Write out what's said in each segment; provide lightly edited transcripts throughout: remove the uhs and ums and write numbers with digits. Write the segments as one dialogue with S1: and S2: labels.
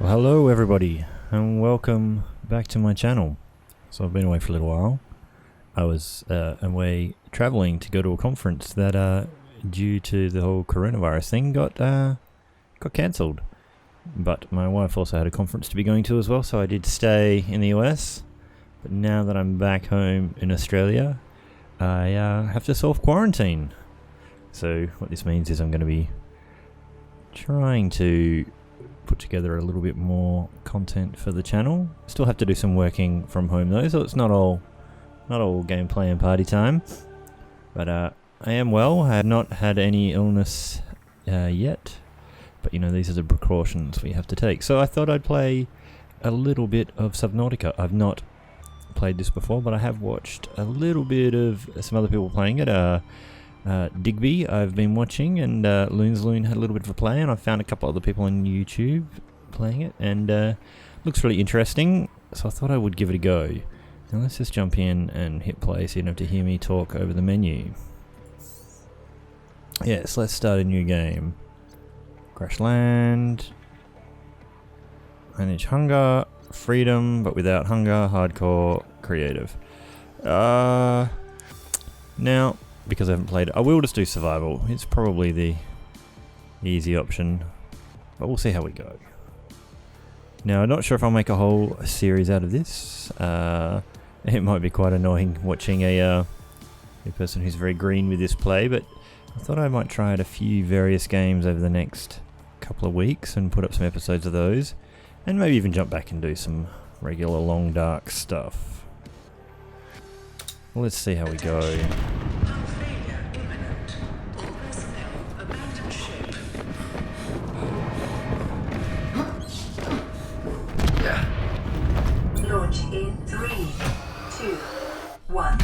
S1: Well, hello everybody, and welcome back to my channel. So I've been away for a little while. I was away traveling to go to a conference that, due to the whole coronavirus thing, got cancelled. But my wife also had a conference to be going to as well, so I did stay in the US. But now that I'm back home in Australia, I have to self-quarantine. So what this means is I'm going to be trying to put together a little bit more content for the channel. Still have to do some working from home though, so it's not all gameplay and party time. But I am well. I have not had any illness yet, but you know, these are the precautions we have to take. So I thought I'd play a little bit of Subnautica. I've not played this before, but I have watched a little bit of some other people playing it. Digby I've been watching, and Loon had a little bit of a play, and I found a couple other people on YouTube playing it, and looks really interesting, so I thought I would give it a go. Now let's just jump in and hit play so you don't have to hear me talk over the menu. Yes, let's start a new game. Crash land. Manage hunger. Freedom, but without hunger. Hardcore. Creative. Now, because I haven't played it, I will just do survival. It's probably the easy option, but we'll see how we go. Now, I'm not sure if I'll make a whole series out of this. It might be quite annoying watching a person who's very green with this play, but I thought I might try out a few various games over the next couple of weeks and put up some episodes of those, and maybe even jump back and do some regular long dark stuff. Let's see how we go.
S2: Launch in 3, 2, 1.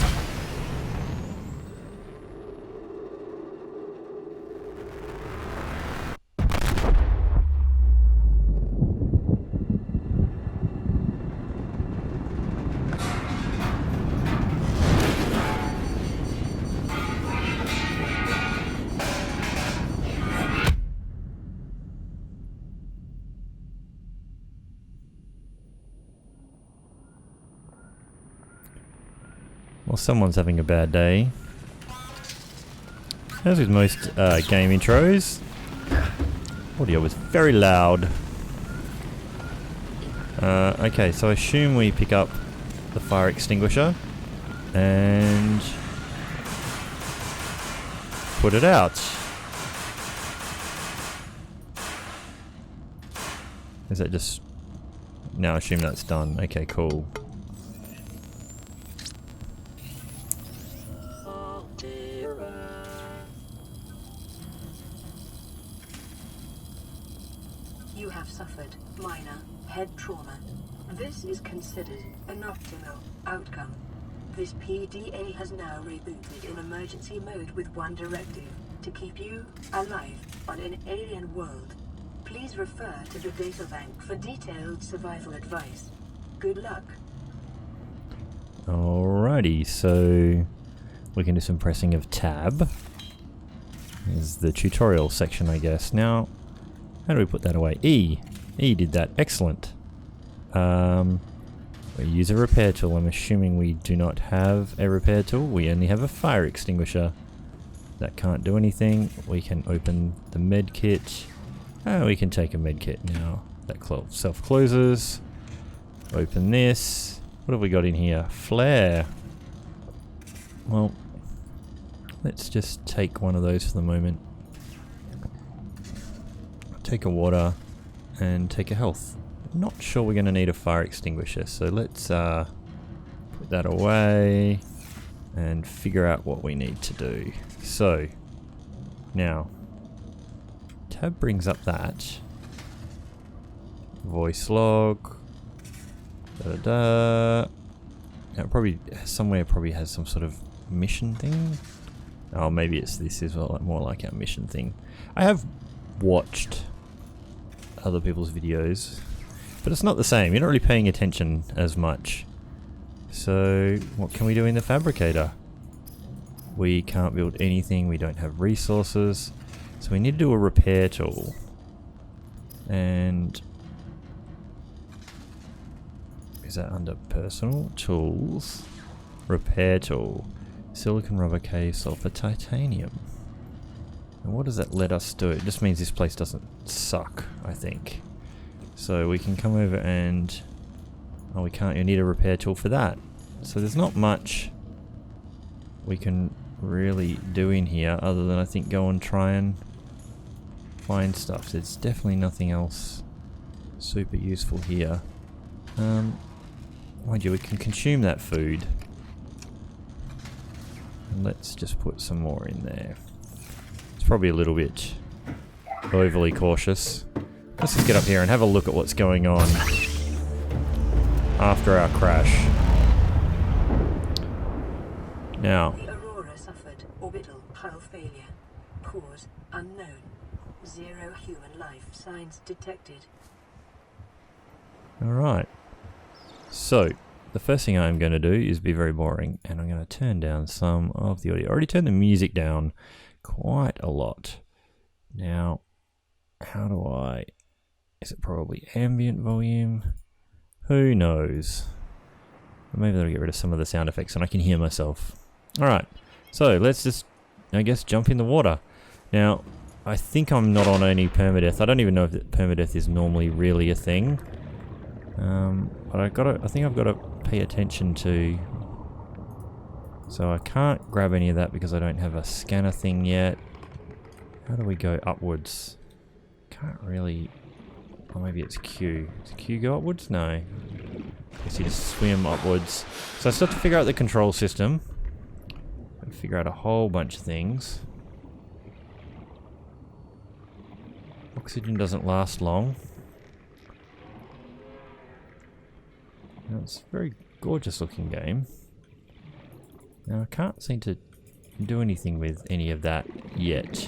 S1: Well, someone's having a bad day. As with most game intros, audio was very loud. Okay, so I assume we pick up the fire extinguisher and put it out. Is that just... No, I assume that's done. Okay, cool.
S2: You have suffered minor head trauma. This is considered an optimal outcome. This PDA has now rebooted in emergency mode with one directive: to keep you alive on an alien world. Please refer to the databank for detailed survival advice. Good luck.
S1: Alrighty, so we can do some pressing of tab. Is the tutorial section, I guess. Now, how do we put that away? E did that. Excellent. We use a repair tool. I'm assuming we do not have a repair tool. We only have a fire extinguisher. That can't do anything. We can open the med kit. We can take a med kit now. That self-closes. Open this. What have we got in here? Flare. Well, let's just take one of those for the moment. Take a water and take a health. Not sure we're going to need a fire extinguisher, so let's put that away and figure out what we need to do. So now tab brings up that voice log. Now it probably somewhere has some sort of mission thing. Oh, maybe it's this is more like our mission thing. I have watched other people's videos, but it's not the same. You're not really paying attention as much. So what can we do in the fabricator? We can't build anything. We don't have resources, so we need to do a repair tool. And Is that under personal? Tools. Repair tool. Silicon, rubber case, sulfur, titanium. And what does that let us do? It just means this place doesn't suck, I think. So we can come over and... Oh, we can't. You need a repair tool for that. So there's not much we can really do in here other than I think go and try and find stuff. There's definitely nothing else super useful here. Mind you, we can consume that food. And let's just put some more in there. It's probably a little bit overly cautious. Let's just get up here and have a look at what's going on after our crash. Now,
S2: The Aurora suffered orbital hull failure. Cause unknown. 0 human life signs detected.
S1: alright. So, the first thing I'm going to do is be very boring, and I'm going to turn down some of the audio. I already turned the music down quite a lot. Now, how do I... Is it probably ambient volume? Who knows? Maybe that'll get rid of some of the sound effects and I can hear myself. Alright, so let's just, I guess, jump in the water. Now, I think I'm not on any permadeath. I don't even know if permadeath is normally really a thing. But I think I've got to pay attention to... So I can't grab any of that because I don't have a scanner thing yet. How do we go upwards? Can't really... Or maybe it's Q. Does Q go upwards? No. I guess you just swim upwards. So I still have to figure out the control system. And figure out a whole bunch of things. Oxygen doesn't last long. Now, it's a very gorgeous looking game. Now I can't seem to do anything with any of that yet.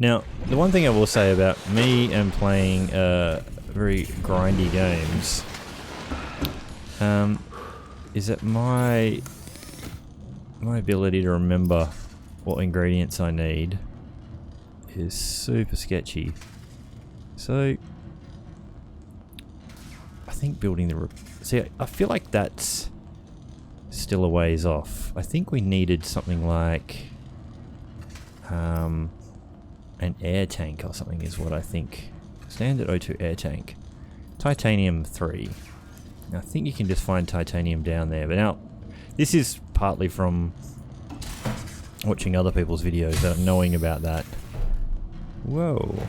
S1: Now, the one thing I will say about me and playing very grindy games is that my ability to remember what ingredients I need is super sketchy. So, I think building the... See, I feel like that's still a ways off. I think we needed something like... an air tank or something is what I think. Standard O2 air tank. Titanium 3. Now, I think you can just find titanium down there. But now, this is partly from watching other people's videos and knowing about that. Whoa.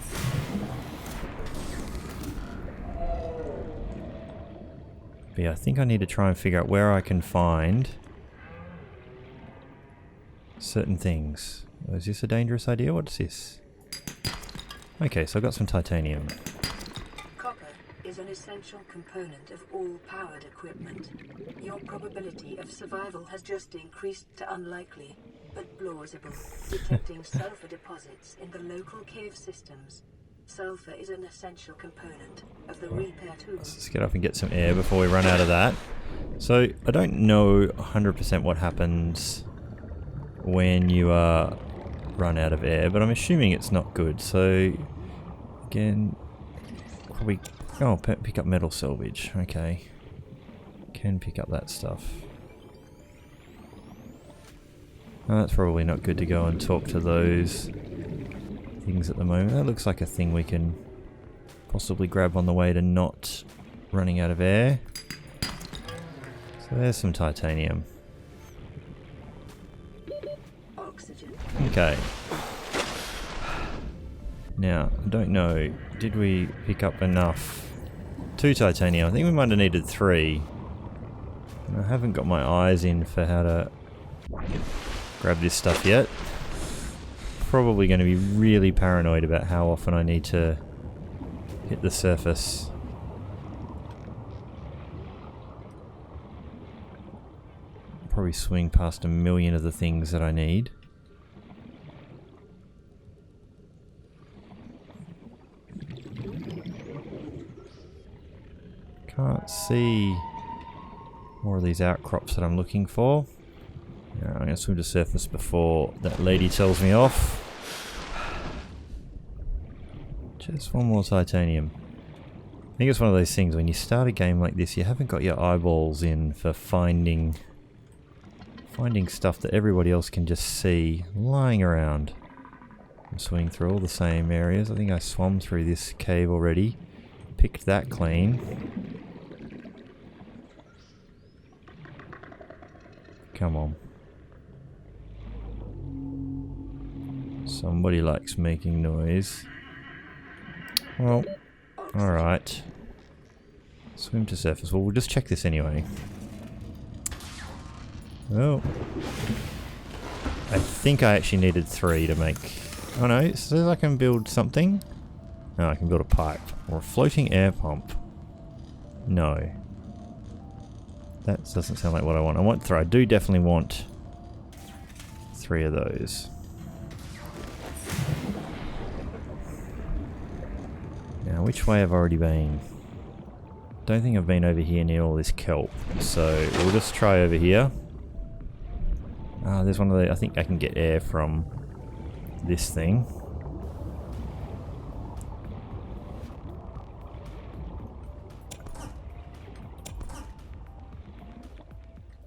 S1: But yeah, I think I need to try and figure out where I can find certain things. Oh, is this a dangerous idea? What's this? Okay, so I've got some titanium.
S2: Copper is an essential component of all powered equipment. Your probability of survival has just increased to unlikely, but plausible, detecting sulfur deposits in the local cave systems. Sulfur is an essential component of the repair tools.
S1: Let's just get up and get some air before we run out of that. So, I don't know 100% what happens when you run out of air, but I'm assuming it's not good. So, again, probably... Oh, pick up metal salvage. Okay. Can pick up that stuff. Oh, that's probably not good to go and talk to those things at the moment. That looks like a thing we can possibly grab on the way to not running out of air. So there's some titanium.
S2: Oxygen.
S1: Okay. Now, I don't know, did we pick up enough? 2 titanium. I think we might have needed 3. And I haven't got my eyes in for how to grab this stuff yet. Probably going to be really paranoid about how often I need to hit the surface. Probably swing past a million of the things that I need. Can't see more of these outcrops that I'm looking for. Yeah, I'm going to swim to surface before that lady tells me off. Just one more titanium. think it's one of those things when you start a game like this, you haven't got your eyeballs in for finding stuff that everybody else can just see lying around. I'm swimming through all the same areas. I think I swam through this cave already. Picked that clean. Come on. Somebody likes making noise. Well, alright. Swim to surface. Well, we'll just check this anyway. Oh. I think I actually needed 3 to make... Oh no, it says I can build something. No, I can build a pipe. Or a floating air pump. No. That doesn't sound like what I want. I want 3. I do definitely want 3 of those. Now, which way have I already been? Don't think I've been over here near all this kelp. So, we'll just try over here. Ah, there's one of the... I think I can get air from this thing.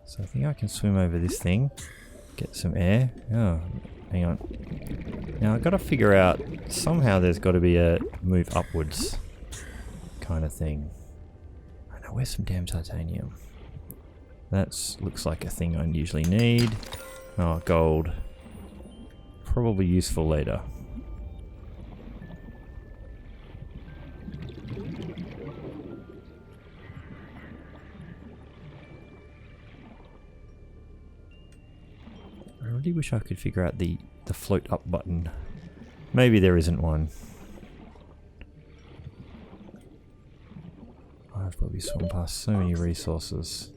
S1: So I think I can swim over this thing, get some air. Oh, hang on. Now I've got to figure out, somehow there's got to be a move upwards kind of thing. I know, where's some damn titanium? That looks like a thing I usually need. Oh, gold. Probably useful later. I really wish I could figure out the float up button. Maybe there isn't one. I've probably swum past so many resources.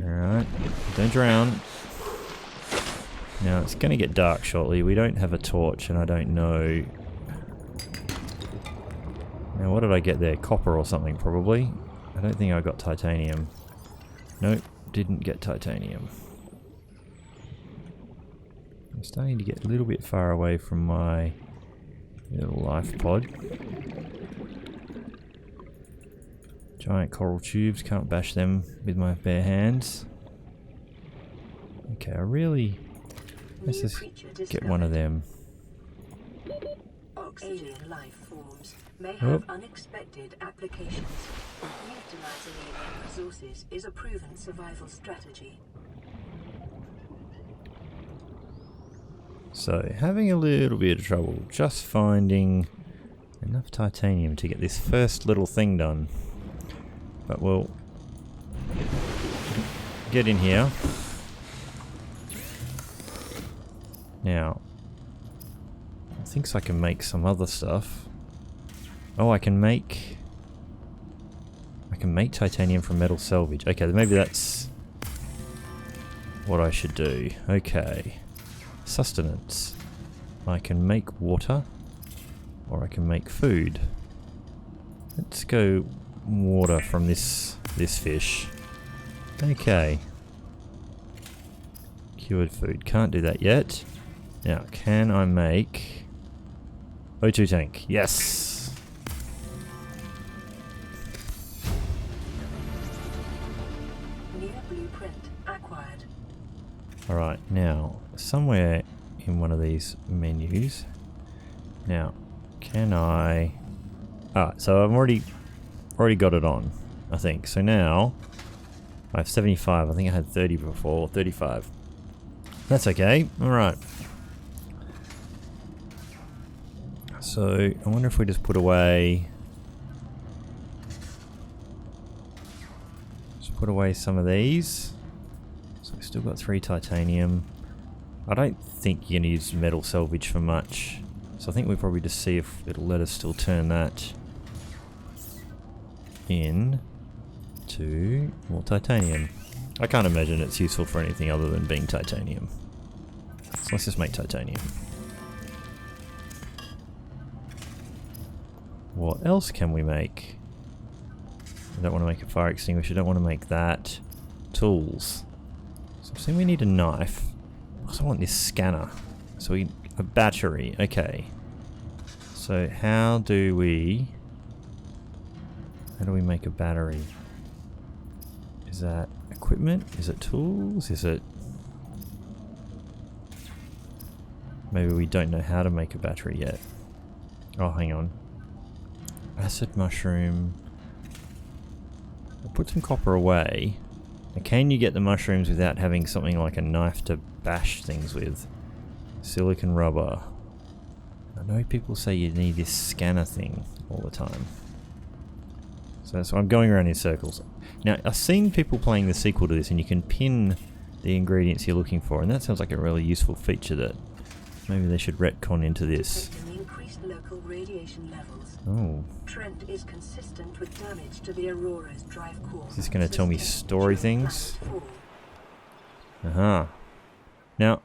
S1: Alright, don't drown. Now it's going to get dark shortly. We don't have a torch and I don't know... Now what did I get there? Copper or something probably. I don't think I got titanium. Nope, didn't get titanium. I'm starting to get a little bit far away from my little life pod. Giant coral tubes, can't bash them with my bare hands. Okay, I really... Let's just get one of them.
S2: Alien life forms may have unexpected applications. Utilizing alien resources is a proven survival strategy.
S1: So, having a little bit of trouble just finding enough titanium to get this first little thing done. But we'll get in here. Now, I think I can make some other stuff. Oh, I can make titanium from metal salvage. Okay, maybe that's what I should do. Okay. Sustenance. I can make water, or I can make food. Let's go water from this fish. Okay. Cured food. Can't do that yet. Now, can I make O2 tank? Yes!
S2: New blueprint acquired.
S1: Alright, now, somewhere in one of these menus. Now, can I... so I've already got it on, I think. So now, I have 75. I think I had 30 before, 35. That's okay. Alright. So, I wonder if we just put away... Just put away some of these. So we've still got 3 titanium. I don't think you're going to use metal salvage for much. So I think we'll probably just see if it'll let us still turn that in to more titanium. I can't imagine it's useful for anything other than being titanium. So let's just make titanium. What else can we make? I don't want to make a fire extinguisher, I don't want to make that. Tools. So I'm saying we need a knife. I also want this scanner. So a battery, okay. So how do we How do we make a battery? Is that equipment? Is it tools? Is it... Maybe we don't know how to make a battery yet. Oh, hang on. Acid mushroom. I'll put some copper away. And can you get the mushrooms without having something like a knife to bash things with? Silicon rubber. I know people say you need this scanner thing all the time. So I'm going around in circles. Now, I've seen people playing the sequel to this and you can pin the ingredients you're looking for, and that sounds like a really useful feature that maybe they should retcon into this.
S2: Increased local radiation levels.
S1: Oh.
S2: Trend is consistent with damage to the Aurora's drive core.
S1: Is this going to tell me story things? Aha. Uh-huh. Now,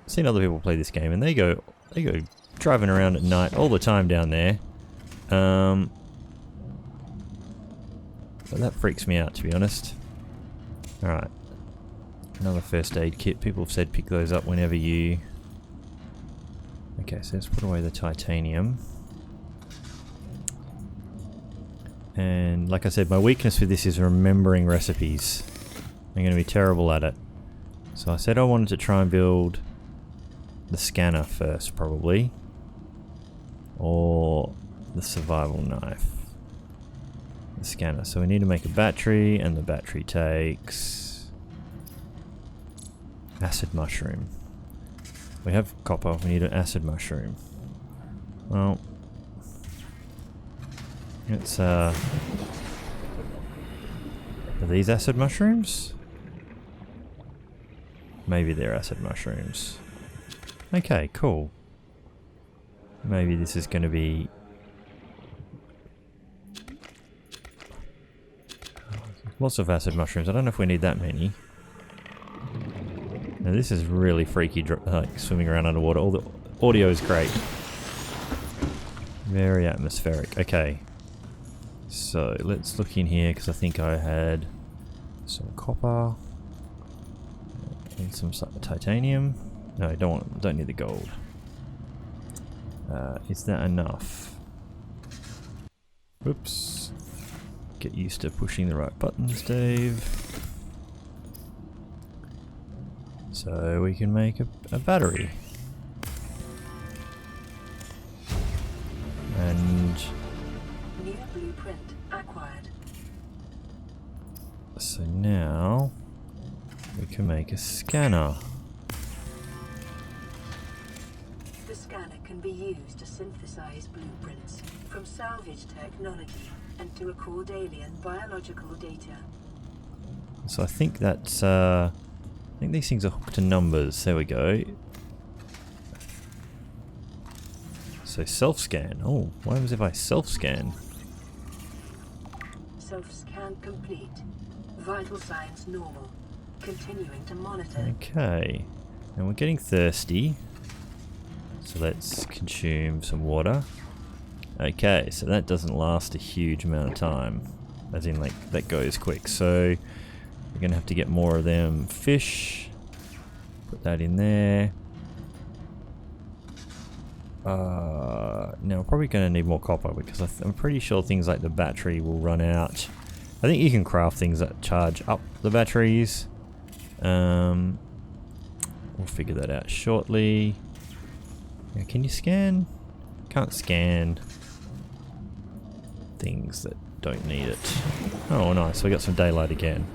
S1: I've seen other people play this game and they go driving around at night all the time down there. But that freaks me out, to be honest. Alright. Another first aid kit. People have said pick those up whenever you... Okay, so let's put away the titanium. And like I said, my weakness with this is remembering recipes. I'm going to be terrible at it. So I said I wanted to try and build the scanner first, probably. Or the survival knife. The scanner. So we need to make a battery, and the battery takes acid mushroom. We have copper, we need an acid mushroom. Well, it's are these acid mushrooms? Maybe they're acid mushrooms. Okay, cool. Maybe this is going to be... Lots of acid mushrooms. I don't know if we need that many. Now this is really freaky, like swimming around underwater. All the audio is great. Very atmospheric. Okay. So let's look in here because I think I had some copper and some titanium. No, don't need the gold. Is that enough? Whoops. Get used to pushing the right buttons, Dave. So we can make a battery. And
S2: new blueprint acquired.
S1: So now we can make a scanner.
S2: The scanner can be used to synthesize blueprints from salvage technology and to record alien biological data.
S1: So I think that's I think these things are hooked to numbers. There we go. So self-scan. Oh, what happens if I self-scan?
S2: Self-scan complete. Vital signs normal. Continuing to monitor.
S1: Okay. And we're getting thirsty. So let's consume some water. Okay, so that doesn't last a huge amount of time. As in, like, that goes quick. So we're going to have to get more of them fish. Put that in there. Now we're probably going to need more copper because I'm pretty sure things like the battery will run out. I think you can craft things that charge up the batteries. We'll figure that out shortly. Now, can you scan? Can't scan things that don't need it. Oh, nice. We got some daylight again.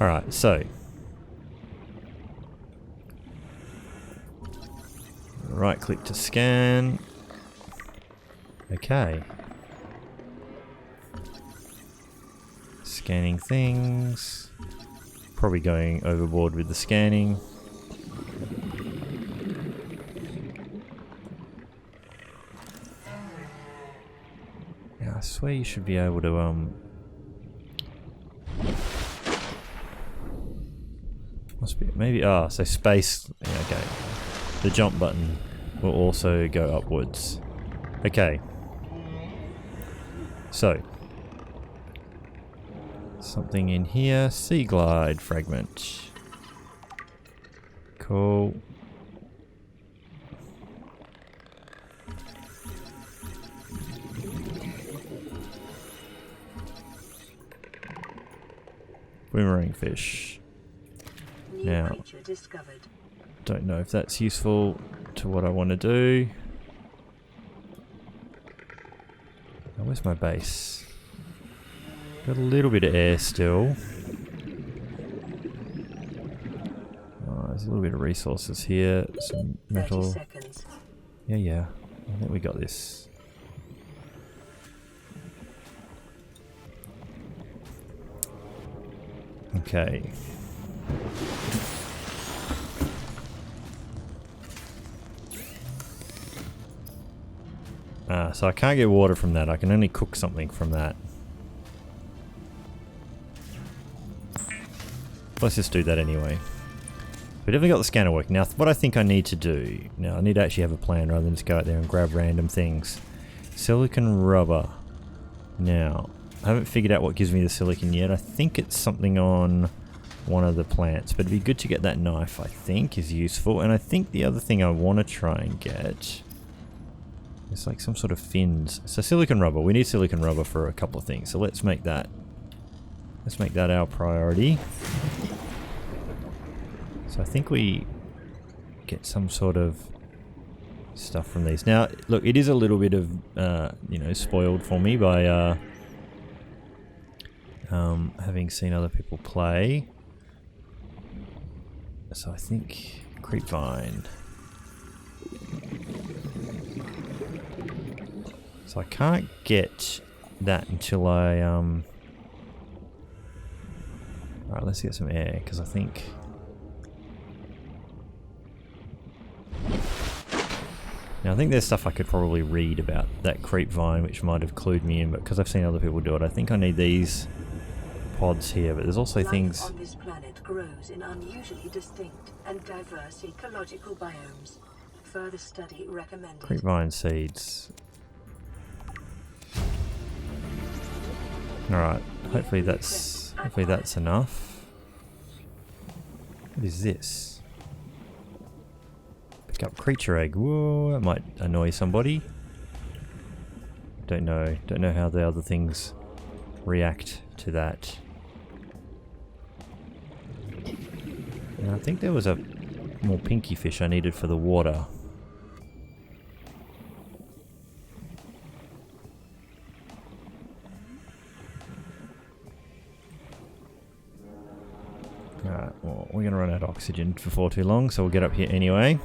S1: Alright, so right click to scan. Okay. Scanning things. Probably going overboard with the scanning. Yeah, I swear you should be able to must be maybe so space, yeah, okay. The jump button will also go upwards. Okay. So something in here. Sea glide fragment. Cool. boomerang fish.
S2: New
S1: Now,
S2: creature discovered.
S1: don't know if that's useful to what I want to do. Oh, where's my base? Got a little bit of air still. Oh, there's a little bit of resources here. Some
S2: 30
S1: metal.
S2: seconds.
S1: Yeah. I think we got this. Okay. So I can't get water from that. I can only cook something from that. Let's just do that anyway. We definitely got the scanner working. Now, what I think I need to do... Now, I need to actually have a plan rather than just go out there and grab random things. Silicon rubber. Now, I haven't figured out what gives me the silicon yet. I think it's something on one of the plants. But it'd be good to get that knife, I think, is useful. And I think the other thing I want to try and get... It's like some sort of fins. So silicon rubber. We need silicon rubber for a couple of things. So let's make that... Let's make that our priority. So I think we get some sort of stuff from these. Now, look, it is a little bit of, you know, spoiled for me by having seen other people play. So I think creepvine. So I can't get that until I, Alright, let's get some air, because I think... Now I think there's stuff I could probably read about that creepvine, which might have clued me in, but because I've seen other people do it, I think I need these pods here, but there's also things...
S2: Life on this planet grows in unusually distinct and diverse ecological biomes. Further study recommended.
S1: Creepvine seeds. Alright, hopefully that's enough. What is this? Pick up creature egg. Whoa, that might annoy somebody. Don't know how the other things react to that. And I think there was a more pinky fish I needed for the water. Alright, well, we're going to run out of oxygen before too long, so we'll get up here anyway.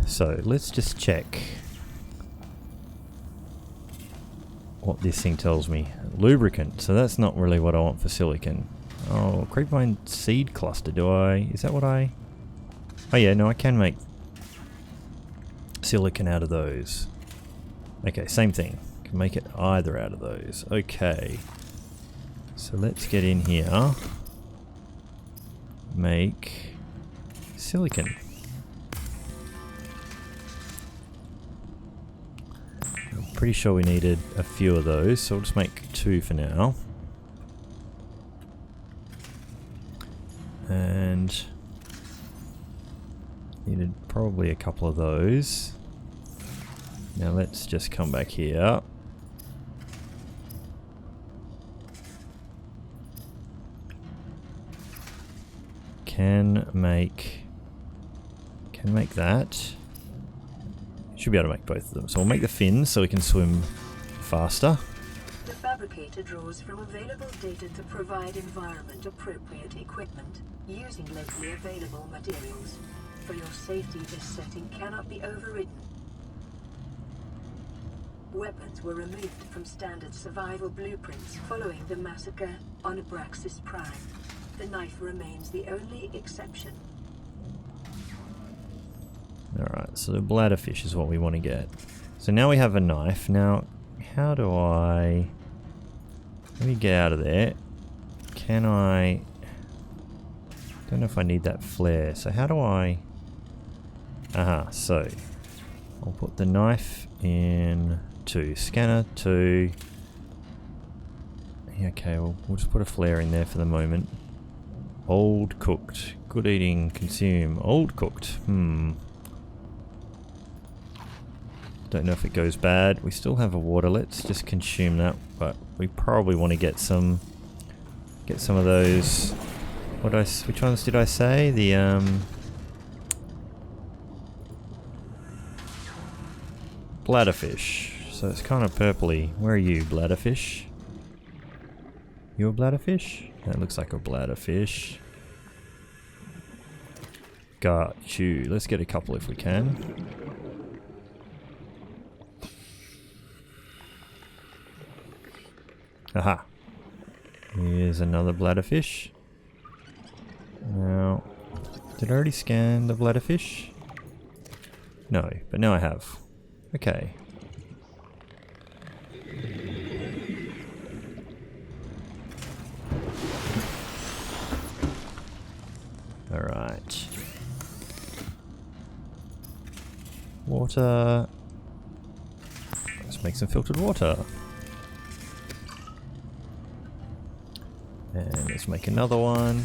S1: So, let's just check what this thing tells me. Lubricant, so that's not really what I want for silicon. Oh, creepvine seed cluster, is that what I... Oh yeah, no, I can make silicon out of those. Okay, same thing. Can make it either out of those. Okay. So let's get in here. Make silicon. I'm pretty sure we needed a few of those, so we'll just make 2 for now. And needed probably a couple of those. Now let's just come back here. Can make that. Should be able to make both of them. So we'll make the fins so we can swim faster.
S2: The fabricator draws from available data to provide environment-appropriate equipment using locally available materials. For your safety, this setting cannot be overridden. Weapons were removed from standard survival blueprints following the massacre on Abraxas Prime. The knife remains the only exception.
S1: Alright, so the bladderfish is what we want to get. So now we have a knife. Now, how do I... Let me get out of there. Can I... Don't know if I need that flare. So how do I... Aha, so... I'll put the knife in 2. Scanner 2. Okay, we'll just put a flare in there for the moment. Old cooked. Good eating, consume. Old cooked. Don't know if it goes bad. We still have a water. Let's just consume that. But we probably want to get some of those. Which ones did I say? The bladderfish. So it's kind of purpley. Where are you, bladderfish? You a bladderfish? That looks like a bladderfish. Got you. Let's get a couple if we can. Aha. Here's another bladderfish. Now, did I already scan the bladderfish? No, but now I have. Okay. Alright. Water. Let's make some filtered water. And let's make another one.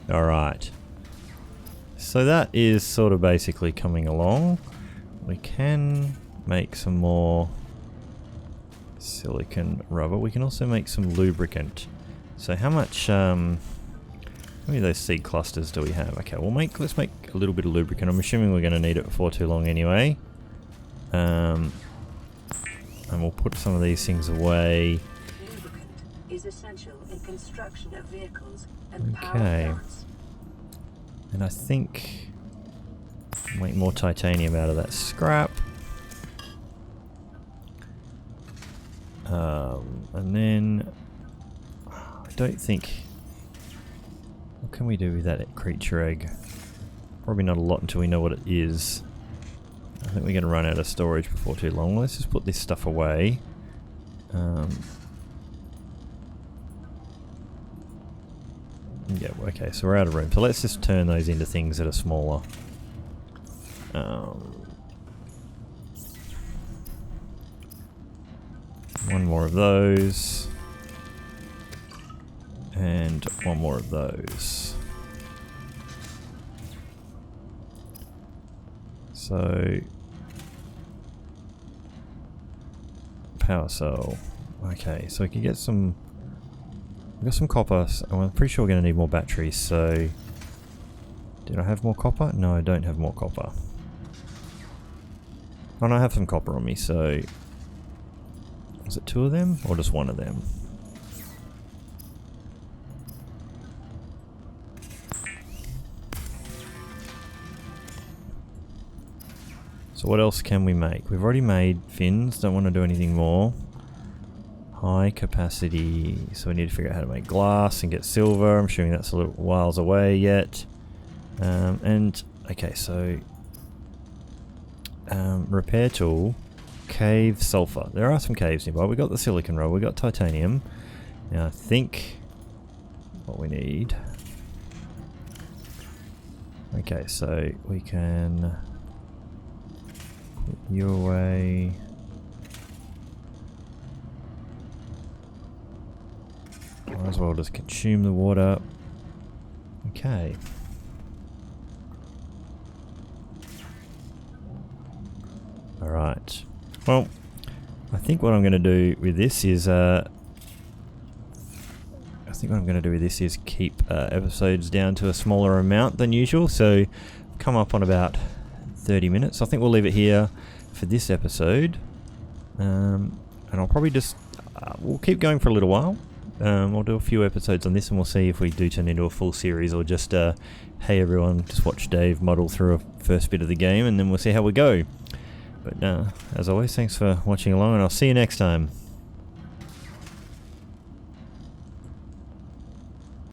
S1: Alright. So that is sort of basically coming along. We can make some more silicon rubber. We can also make some lubricant. So how much, how many of those seed clusters do we have? Okay, let's make a little bit of lubricant. I'm assuming we're going to need it before too long anyway. And we'll put some of these things away.
S2: Is essential in construction of vehicles and power plants.
S1: And I think I'll make more titanium out of that scrap. And then I don't think, what can we do with that creature egg? Probably not a lot until we know what it is. I think we're going to run out of storage before too long. Let's just put this stuff away. Yeah, okay, so we're out of room. So let's just turn those into things that are smaller. One more of those. And one more of those. So... power cell. Okay, so we can get some... We've got some copper, so I'm pretty sure we're going to need more batteries, so... Did I have more copper? No, I don't have more copper. Oh no, I have some copper on me, so... Is it two of them, or just one of them? So what else can we make? We've already made fins, don't want to do anything more. High capacity, so we need to figure out how to make glass and get silver. I'm assuming that's a little whiles away yet. And okay, so repair tool, cave sulfur. There are some caves nearby. We got the silicon roll, we got titanium. Now I think what we need. Okay, so we can put you away. Might as well just consume the water. Okay. Alright. Well, I think what I'm going to do with this is keep episodes down to a smaller amount than usual. So come up on about 30 minutes. I think we'll leave it here for this episode. And I'll probably just we'll keep going for a little while. We'll do a few episodes on this and we'll see if we do turn into a full series or just hey everyone, just watch Dave muddle through a first bit of the game and then we'll see how we go. But as always, thanks for watching along and I'll see you next time.